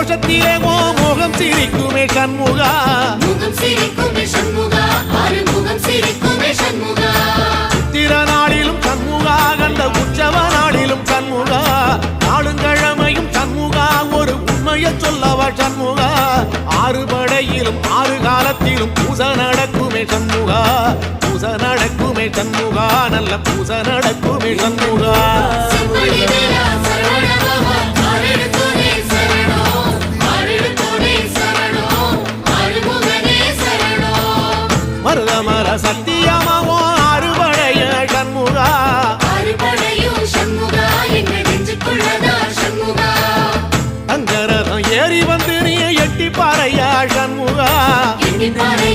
கோஷத்திலே ஓ முகம் சிரிக்குமே சண்முகா முகம் சிரிக்குமே சண்முகா ஆறுமுகம் சிரிக்குமே சண்முகா சித்திர நாளிலும் சண்முகா கண்ட உற்சவ நாளிலும் சண்முகா நாளுங்கிழமையும் சண்முகா ஒரு உண்மையை சொல்லவா சண்முகா ஆறு படையிலும் ஆறு காலத்திலும் பூச நடக்குமே சண்முகா பூச நடக்குமே சண்முகா நல்ல பூச நடக்குமே சண்முகா செம்பொழி வேலா சரவணபவா ஆறெடுத்தோனே சரணம் ஆறெடுத்தோனே சரணம் ஆறுமுகனே சரணம் மருதமர சத்தியமாவோ அறுபடைய சண்முகா அறுபடையும் சண்முகா எங்க நெஞ்சுக்குள்ளதா சண்முகா தங்கரதம் ஏறி வந்து நீ எட்டி பாறையா சண்முகா எண்ணிப்பாறை